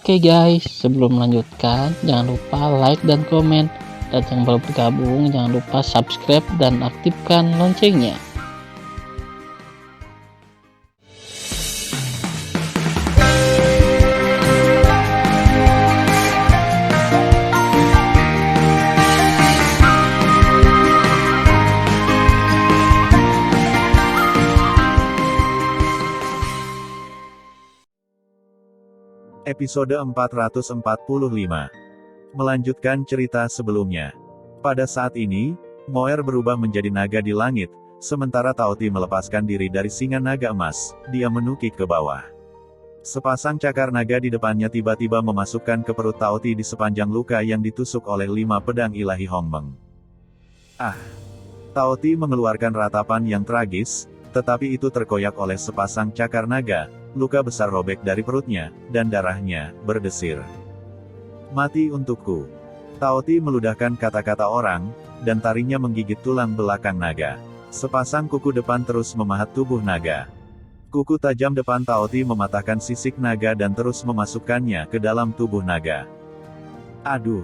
Oke guys, sebelum melanjutkan, jangan lupa like dan komen. Dan yang baru bergabung, jangan lupa subscribe dan aktifkan loncengnya. Episode 445. Melanjutkan cerita sebelumnya. Pada saat ini, Moer berubah menjadi naga di langit, sementara Taoti melepaskan diri dari singa naga emas. Dia menukik ke bawah. Sepasang cakar naga di depannya tiba-tiba memasukkan ke perut Taoti di sepanjang luka yang ditusuk oleh 5 pedang ilahi Hongmeng. Taoti mengeluarkan ratapan yang tragis, tetapi itu terkoyak oleh sepasang cakar naga. Luka besar robek dari perutnya, dan darahnya berdesir. Mati untukku. Taoti meludahkan kata-kata orang, dan taringnya menggigit tulang belakang naga. Sepasang kuku depan terus memahat tubuh naga. Kuku tajam depan Taoti mematahkan sisik naga dan terus memasukkannya ke dalam tubuh naga. Aduh!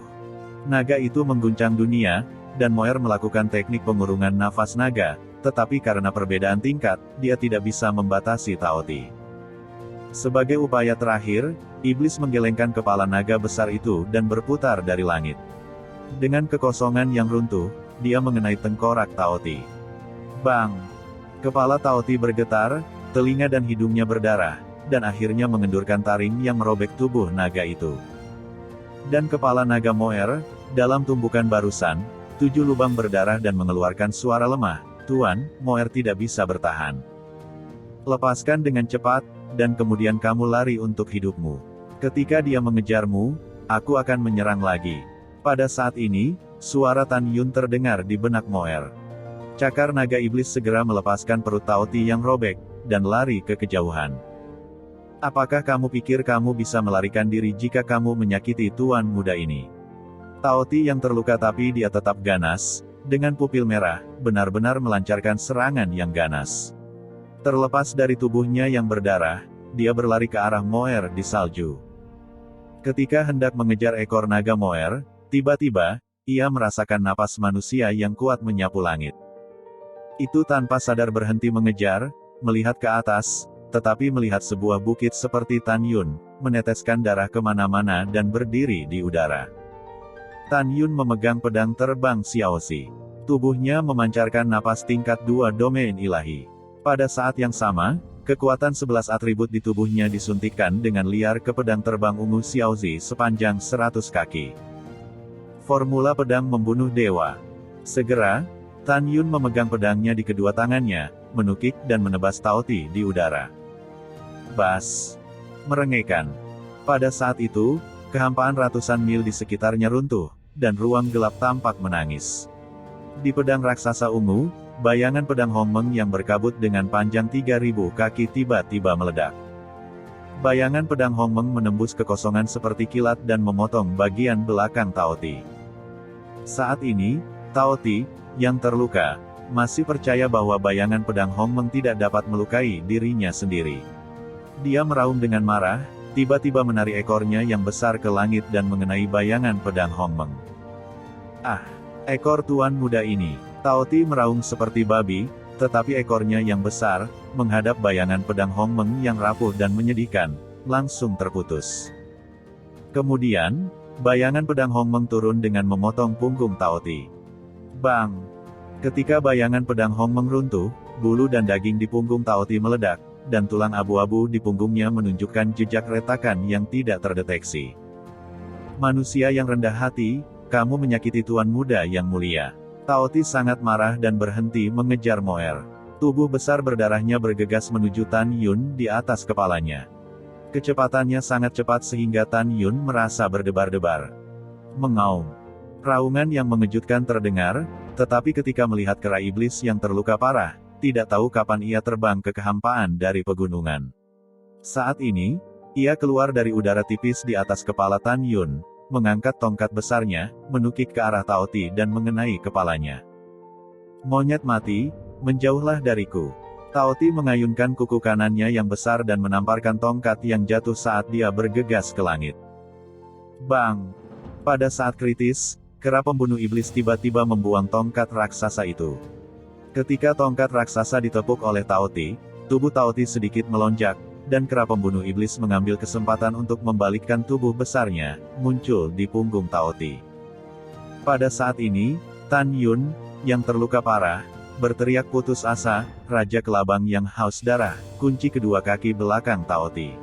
Naga itu mengguncang dunia, dan Moer melakukan teknik pengurungan nafas naga, tetapi karena perbedaan tingkat, dia tidak bisa membatasi Taoti. Sebagai upaya terakhir, iblis menggelengkan kepala naga besar itu dan berputar dari langit. Dengan kekosongan yang runtuh, dia mengenai tengkorak Taoti. Bang! Kepala Taoti bergetar, telinga dan hidungnya berdarah, dan akhirnya mengendurkan taring yang merobek tubuh naga itu. Dan kepala naga Moer, dalam tumbukan barusan, 7 lubang berdarah dan mengeluarkan suara lemah. Tuan, Moer tidak bisa bertahan. Lepaskan dengan cepat, dan kemudian kamu lari untuk hidupmu. Ketika dia mengejarmu, aku akan menyerang lagi. Pada saat ini, suara Tan Yun terdengar di benak Moer. Cakar naga iblis segera melepaskan perut Taoti yang robek, dan lari ke kejauhan. Apakah kamu pikir kamu bisa melarikan diri jika kamu menyakiti tuan muda ini? Taoti yang terluka tapi dia tetap ganas, dengan pupil merah, benar-benar melancarkan serangan yang ganas. Terlepas dari tubuhnya yang berdarah, dia berlari ke arah Moer di salju. Ketika hendak mengejar ekor naga Moer, tiba-tiba, ia merasakan napas manusia yang kuat menyapu langit. Itu tanpa sadar berhenti mengejar, melihat ke atas, tetapi melihat sebuah bukit seperti Tan Yun, meneteskan darah kemana-mana dan berdiri di udara. Tan Yun memegang pedang terbang Xiaoxi. Tubuhnya memancarkan napas tingkat 2 domain ilahi. Pada saat yang sama, kekuatan 11 atribut di tubuhnya disuntikkan dengan liar ke pedang terbang ungu Xiaozi sepanjang 100 kaki. Formula pedang membunuh dewa. Segera, Tan Yun memegang pedangnya di kedua tangannya, menukik dan menebas Taoti di udara. Bas! Merengekkan. Pada saat itu, kehampaan ratusan mil di sekitarnya runtuh, dan ruang gelap tampak menangis. Di pedang raksasa ungu, bayangan pedang Hongmeng yang berkabut dengan panjang 3000 kaki tiba-tiba meledak. Bayangan pedang Hongmeng menembus kekosongan seperti kilat dan memotong bagian belakang Taoti. Saat ini, Taoti, yang terluka, masih percaya bahwa bayangan pedang Hongmeng tidak dapat melukai dirinya sendiri. Dia meraung dengan marah, tiba-tiba menarik ekornya yang besar ke langit dan mengenai bayangan pedang Hongmeng. Ekor tuan muda ini! Taoti meraung seperti babi, tetapi ekornya yang besar, menghadap bayangan pedang Hongmeng yang rapuh dan menyedihkan, langsung terputus. Kemudian, bayangan pedang Hongmeng turun dengan memotong punggung Taoti. Bang! Ketika bayangan pedang Hongmeng runtuh, bulu dan daging di punggung Taoti meledak, dan tulang abu-abu di punggungnya menunjukkan jejak retakan yang tidak terdeteksi. Manusia yang rendah hati, kamu menyakiti tuan muda yang mulia. Taoti sangat marah dan berhenti mengejar Moer. Tubuh besar berdarahnya bergegas menuju Tan Yun di atas kepalanya. Kecepatannya sangat cepat sehingga Tan Yun merasa berdebar-debar. Mengaum. Raungan yang mengejutkan terdengar, tetapi ketika melihat kera iblis yang terluka parah, tidak tahu kapan ia terbang ke kehampaan dari pegunungan. Saat ini, ia keluar dari udara tipis di atas kepala Tan Yun, mengangkat tongkat besarnya, menukik ke arah Taoti dan mengenai kepalanya. Monyet mati, menjauhlah dariku. Taoti mengayunkan kuku kanannya yang besar dan menamparkan tongkat yang jatuh saat dia bergegas ke langit. Bang! Pada saat kritis, kera pembunuh iblis tiba-tiba membuang tongkat raksasa itu. Ketika tongkat raksasa ditepuk oleh Taoti, tubuh Taoti sedikit melonjak, dan kera pembunuh iblis mengambil kesempatan untuk membalikkan tubuh besarnya, muncul di punggung Taoti. Pada saat ini, Tan Yun, yang terluka parah, berteriak putus asa, Raja Kelabang yang haus darah, kunci kedua kaki belakang Taoti.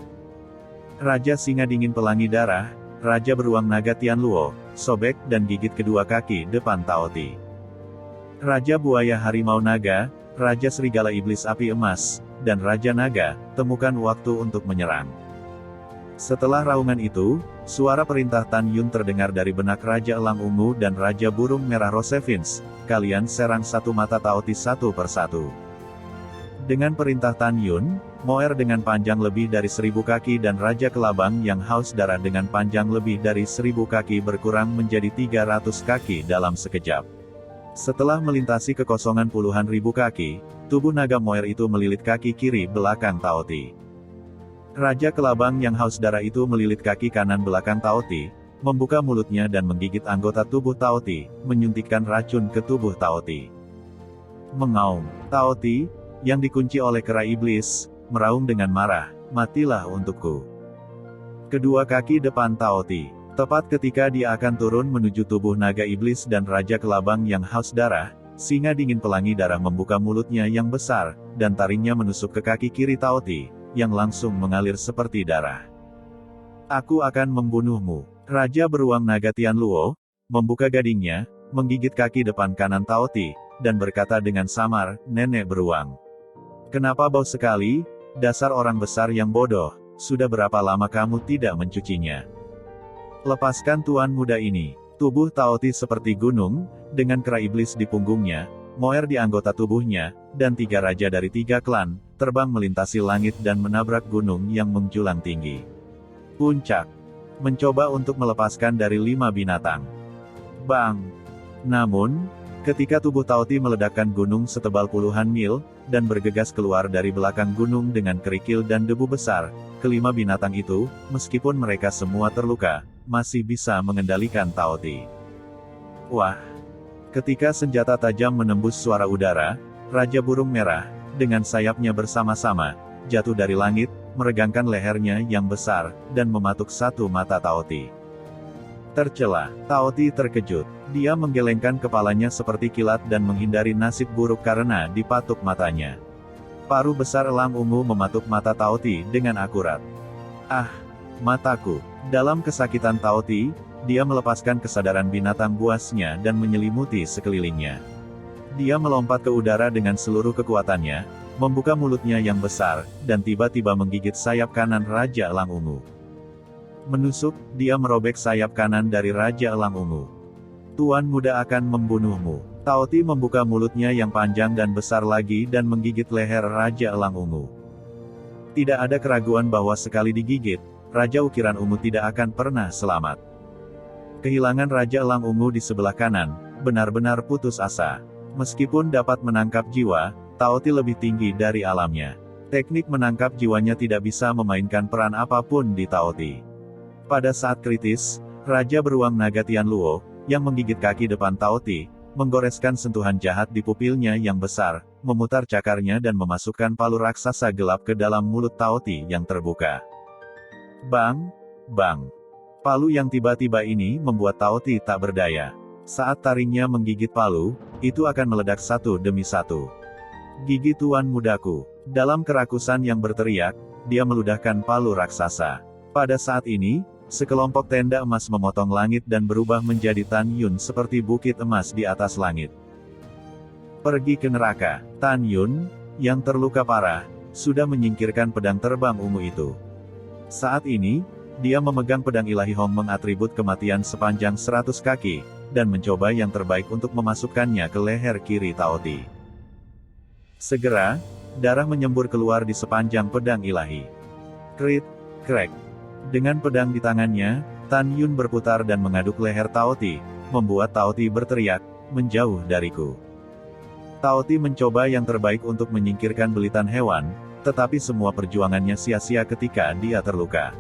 Raja Singa Dingin Pelangi Darah, Raja Beruang Naga Tianluo, sobek dan gigit kedua kaki depan Taoti. Raja Buaya Harimau Naga, Raja Serigala Iblis Api Emas, dan Raja Naga, temukan waktu untuk menyerang. Setelah raungan itu, suara perintah Tan Yun terdengar dari benak Raja Elang Ungu dan Raja Burung Merah Rosevins, kalian serang satu mata Taoti satu persatu. Dengan perintah Tan Yun, Moer dengan panjang lebih dari 1000 kaki dan Raja Kelabang yang haus darah dengan panjang lebih dari 1000 kaki berkurang menjadi 300 kaki dalam sekejap. Setelah melintasi kekosongan puluhan ribu kaki, tubuh naga Moer itu melilit kaki kiri belakang Taoti. Raja Kelabang yang haus darah itu melilit kaki kanan belakang Taoti, membuka mulutnya dan menggigit anggota tubuh Taoti, menyuntikkan racun ke tubuh Taoti. Mengaum, Taoti, yang dikunci oleh kera iblis, meraung dengan marah, matilah untukku. Kedua kaki depan Taoti, tepat ketika dia akan turun menuju tubuh naga iblis dan Raja Kelabang yang haus darah, Singa Dingin Pelangi Darah membuka mulutnya yang besar, dan taringnya menusuk ke kaki kiri Taoti, yang langsung mengalir seperti darah. Aku akan membunuhmu. Raja Beruang Naga Tianluo, membuka gadingnya, menggigit kaki depan kanan Taoti, dan berkata dengan samar, Nenek Beruang. Kenapa bau sekali? Dasar orang besar yang bodoh, sudah berapa lama kamu tidak mencucinya? Lepaskan tuan muda ini. Tubuh Taoti seperti gunung, dengan kera iblis di punggungnya, Moer di anggota tubuhnya, dan 3 raja dari 3 klan, terbang melintasi langit dan menabrak gunung yang menjulang tinggi. Puncak. Mencoba untuk melepaskan dari 5 binatang. Bang! Namun, ketika tubuh Taoti meledakkan gunung setebal puluhan mil, dan bergegas keluar dari belakang gunung dengan kerikil dan debu besar, kelima binatang itu, meskipun mereka semua terluka, masih bisa mengendalikan Taoti. Wah! Ketika senjata tajam menembus suara udara, Raja Burung Merah, dengan sayapnya bersama-sama, jatuh dari langit, meregangkan lehernya yang besar, dan mematuk satu mata Taoti. Tercela, Taoti terkejut. Dia menggelengkan kepalanya seperti kilat dan menghindari nasib buruk karena dipatuk matanya. Paruh besar elang ungu mematuk mata Taoti dengan akurat. Ah! Mataku! Dalam kesakitan Taoti, dia melepaskan kesadaran binatang buasnya dan menyelimuti sekelilingnya. Dia melompat ke udara dengan seluruh kekuatannya, membuka mulutnya yang besar, dan tiba-tiba menggigit sayap kanan Raja Elang Ungu. Menusuk, dia merobek sayap kanan dari Raja Elang Ungu. Tuan muda akan membunuhmu. Taoti membuka mulutnya yang panjang dan besar lagi dan menggigit leher Raja Elang Ungu. Tidak ada keraguan bahwa sekali digigit, Raja Ukiran Ungu tidak akan pernah selamat. Kehilangan Raja Elang Ungu di sebelah kanan, benar-benar putus asa. Meskipun dapat menangkap jiwa, Taoti lebih tinggi dari alamnya. Teknik menangkap jiwanya tidak bisa memainkan peran apapun di Taoti. Pada saat kritis, Raja Beruang Naga Tianluo, yang menggigit kaki depan Taoti, menggoreskan sentuhan jahat di pupilnya yang besar, memutar cakarnya dan memasukkan palu raksasa gelap ke dalam mulut Taoti yang terbuka. Bang! Bang! Palu yang tiba-tiba ini membuat Taoti tak berdaya. Saat taringnya menggigit palu, itu akan meledak satu demi satu. Gigi tuan mudaku. Dalam kerakusan yang berteriak, dia meludahkan palu raksasa. Pada saat ini, sekelompok tenda emas memotong langit dan berubah menjadi Tan Yun seperti bukit emas di atas langit. Pergi ke neraka. Tan Yun, yang terluka parah, sudah menyingkirkan pedang terbang ungu itu. Saat ini, dia memegang pedang ilahi Hong Meng atribut kematian sepanjang 100 kaki, dan mencoba yang terbaik untuk memasukkannya ke leher kiri Taoti. Segera, darah menyembur keluar di sepanjang pedang ilahi. Krit, krek. Dengan pedang di tangannya, Tan Yun berputar dan mengaduk leher Taoti, membuat Taoti berteriak, menjauh dariku. Taoti mencoba yang terbaik untuk menyingkirkan belitan hewan, tetapi semua perjuangannya sia-sia ketika dia terluka.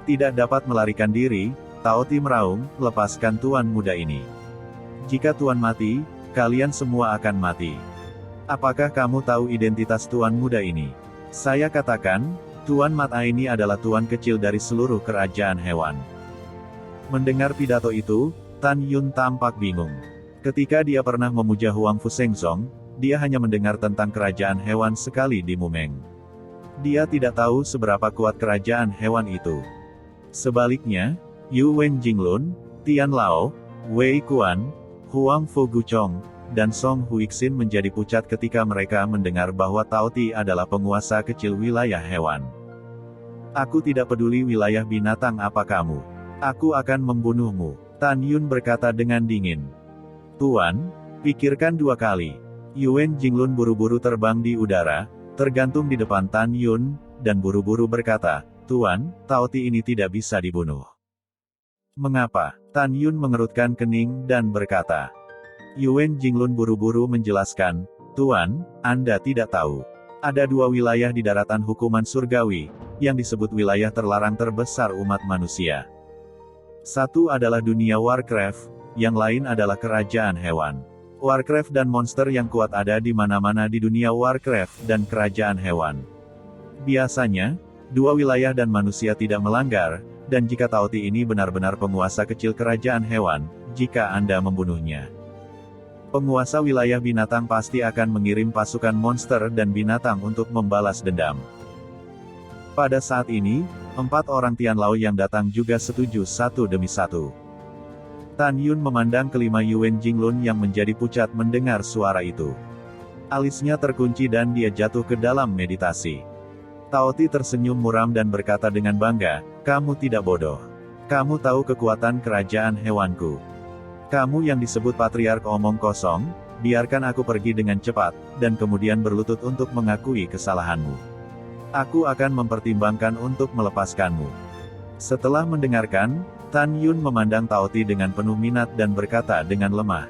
Tidak dapat melarikan diri, Taoti meraung, lepaskan tuan muda ini. Jika tuan mati, kalian semua akan mati. Apakah kamu tahu identitas tuan muda ini? Saya katakan, Tuan Mat ini adalah tuan kecil dari seluruh kerajaan hewan. Mendengar pidato itu, Tan Yun tampak bingung. Ketika dia pernah memuja Huang Fu Shengzong, dia hanya mendengar tentang kerajaan hewan sekali di Mumeng. Dia tidak tahu seberapa kuat kerajaan hewan itu. Sebaliknya, Yu Wen Jinglun, Tian Lao, Wei Kuan, Huang Fu Guchong, dan Song Huixin menjadi pucat ketika mereka mendengar bahwa Taoti adalah penguasa kecil wilayah hewan. Aku tidak peduli wilayah binatang apa kamu. Aku akan membunuhmu, Tan Yun berkata dengan dingin. Tuan, pikirkan 2 kali. Yuan Jinglun buru-buru terbang di udara, tergantung di depan Tan Yun, dan buru-buru berkata, Tuan, Taoti ini tidak bisa dibunuh. Mengapa? Tan Yun mengerutkan kening dan berkata. Yuan Jinglun buru-buru menjelaskan, Tuan, Anda tidak tahu. Ada 2 wilayah di daratan hukuman surgawi, yang disebut wilayah terlarang terbesar umat manusia. Satu adalah dunia Warcraft, yang lain adalah kerajaan hewan. Warcraft dan monster yang kuat ada di mana-mana di dunia Warcraft dan kerajaan hewan. Biasanya, 2 wilayah dan manusia tidak melanggar, dan jika Taoti ini benar-benar penguasa kecil kerajaan hewan, jika Anda membunuhnya. Penguasa wilayah binatang pasti akan mengirim pasukan monster dan binatang untuk membalas dendam. Pada saat ini, 4 orang Tian Lao yang datang juga setuju satu demi satu. Tan Yun memandang kelima Yuan Jinglun yang menjadi pucat mendengar suara itu. Alisnya terkunci dan dia jatuh ke dalam meditasi. Taoti tersenyum muram dan berkata dengan bangga, kamu tidak bodoh. Kamu tahu kekuatan kerajaan hewanku. Kamu yang disebut patriark omong kosong, biarkan aku pergi dengan cepat, dan kemudian berlutut untuk mengakui kesalahanmu. Aku akan mempertimbangkan untuk melepaskanmu. Setelah mendengarkan, Tan Yun memandang Taoti dengan penuh minat dan berkata dengan lemah,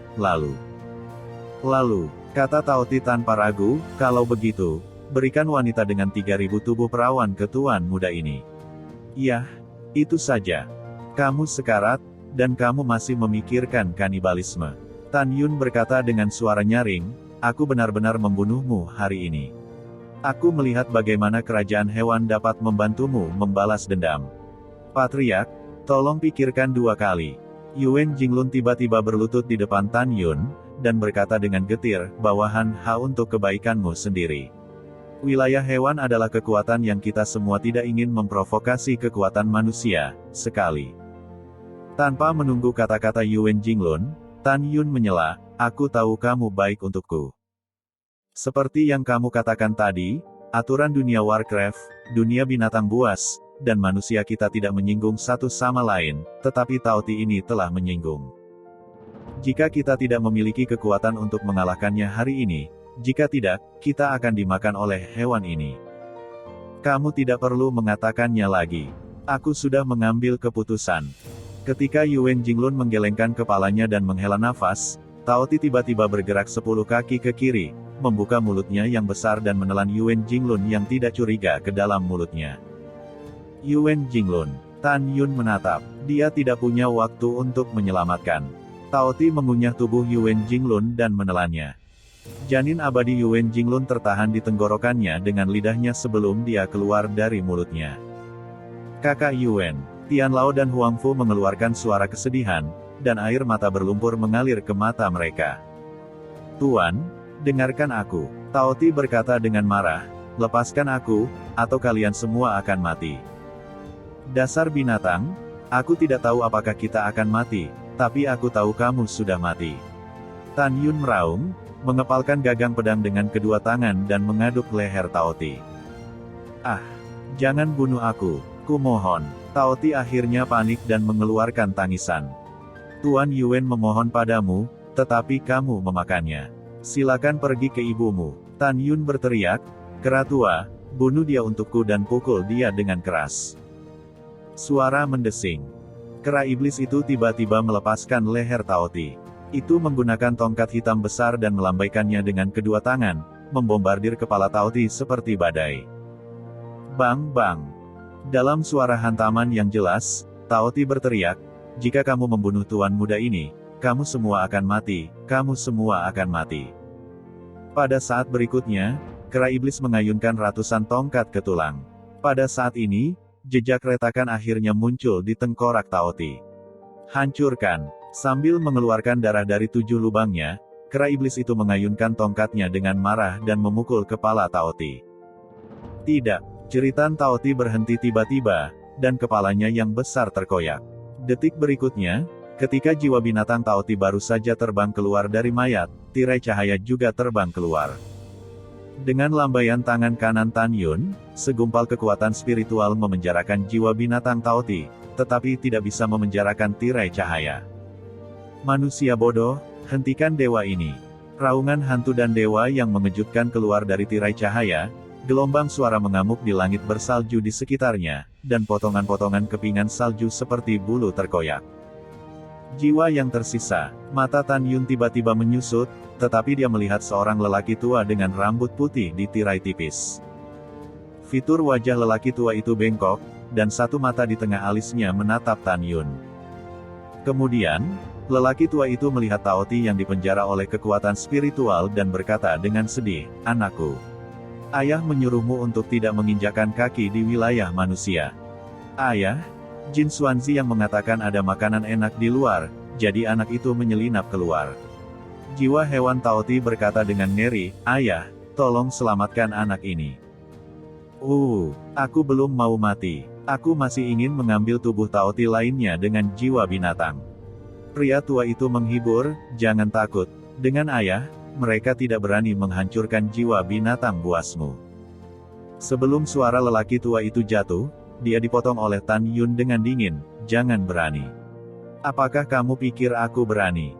Lalu, kata Taoti tanpa ragu, kalau begitu, berikan wanita dengan 3.000 tubuh perawan ke tuan muda ini. Yah, itu saja. Kamu sekarat, dan kamu masih memikirkan kanibalisme. Tan Yun berkata dengan suara nyaring, aku benar-benar membunuhmu hari ini. Aku melihat bagaimana kerajaan hewan dapat membantumu membalas dendam. Patriark, tolong pikirkan 2 kali. Yuan Jinglun tiba-tiba berlutut di depan Tan Yun, dan berkata dengan getir, bawahan hak untuk kebaikanmu sendiri. Wilayah hewan adalah kekuatan yang kita semua tidak ingin memprovokasi kekuatan manusia, sekali. Tanpa menunggu kata-kata Yuan Jinglun, Tan Yun menyela, aku tahu kamu baik untukku. Seperti yang kamu katakan tadi, aturan dunia Warcraft, dunia binatang buas, dan manusia kita tidak menyinggung satu sama lain, tetapi Taoti ini telah menyinggung. Jika kita tidak memiliki kekuatan untuk mengalahkannya hari ini, jika tidak, kita akan dimakan oleh hewan ini. Kamu tidak perlu mengatakannya lagi. Aku sudah mengambil keputusan. Ketika Yuan Jinglun menggelengkan kepalanya dan menghela nafas, Taoti tiba-tiba bergerak 10 kaki ke kiri, membuka mulutnya yang besar dan menelan Yuan Jinglun yang tidak curiga ke dalam mulutnya. Yuan Jinglun, Tan Yun menatap, dia tidak punya waktu untuk menyelamatkan. Taoti mengunyah tubuh Yuan Jinglun dan menelannya. Janin abadi Yuan Jinglun tertahan di tenggorokannya dengan lidahnya sebelum dia keluar dari mulutnya. Kakak Yuan, Tian Lao dan Huang Fu mengeluarkan suara kesedihan, dan air mata berlumpur mengalir ke mata mereka. Tuan, dengarkan aku, Taoti berkata dengan marah, lepaskan aku, atau kalian semua akan mati. Dasar binatang, aku tidak tahu apakah kita akan mati, tapi aku tahu kamu sudah mati. Tan Yun meraung, mengepalkan gagang pedang dengan kedua tangan dan mengaduk leher Taoti. Ah, jangan bunuh aku, kumohon. Taoti akhirnya panik dan mengeluarkan tangisan. Tuan Yuan memohon padamu, tetapi kamu memakannya. Silakan pergi ke ibumu. Tan Yun berteriak, kera tua, bunuh dia untukku dan pukul dia dengan keras. Suara mendesing. Kera iblis itu tiba-tiba melepaskan leher Taoti. Itu menggunakan tongkat hitam besar dan melambaikannya dengan kedua tangan, membombardir kepala Taoti seperti badai. Bang bang. Dalam suara hantaman yang jelas, Taoti berteriak, jika kamu membunuh tuan muda ini, kamu semua akan mati, kamu semua akan mati. Pada saat berikutnya, kera iblis mengayunkan ratusan tongkat ke tulang. Pada saat ini, jejak retakan akhirnya muncul di tengkorak Taoti. Hancurkan. Sambil mengeluarkan darah dari 7 lubangnya, kera iblis itu mengayunkan tongkatnya dengan marah dan memukul kepala Taoti. Tidak, jeritan Taoti berhenti tiba-tiba, dan kepalanya yang besar terkoyak. Detik berikutnya, ketika jiwa binatang Taoti baru saja terbang keluar dari mayat, tirai cahaya juga terbang keluar. Dengan lambaian tangan kanan Tan Yun, segumpal kekuatan spiritual memenjarakan jiwa binatang Taoti, tetapi tidak bisa memenjarakan tirai cahaya. Manusia bodoh, hentikan dewa ini. Raungan hantu dan dewa yang mengejutkan keluar dari tirai cahaya, gelombang suara mengamuk di langit bersalju di sekitarnya, dan potongan-potongan kepingan salju seperti bulu terkoyak. Jiwa yang tersisa, mata Tan Yun tiba-tiba menyusut, tetapi dia melihat seorang lelaki tua dengan rambut putih di tirai tipis. Fitur wajah lelaki tua itu bengkok, dan satu mata di tengah alisnya menatap Tan Yun. Kemudian, lelaki tua itu melihat Taoti yang dipenjara oleh kekuatan spiritual dan berkata dengan sedih, "Anakku, ayah menyuruhmu untuk tidak menginjakkan kaki di wilayah manusia." "Ayah, Jin Xuanzi yang mengatakan ada makanan enak di luar, jadi anak itu menyelinap keluar." Jiwa hewan Taoti berkata dengan ngeri, "Ayah, tolong selamatkan anak ini. Aku belum mau mati. Aku masih ingin mengambil tubuh Taoti lainnya dengan jiwa binatang." Pria tua itu menghibur, "Jangan takut. Dengan ayah, mereka tidak berani menghancurkan jiwa binatang buasmu." Sebelum suara lelaki tua itu jatuh, dia dipotong oleh Tan Yun dengan dingin, "Jangan berani. Apakah kamu pikir aku berani?"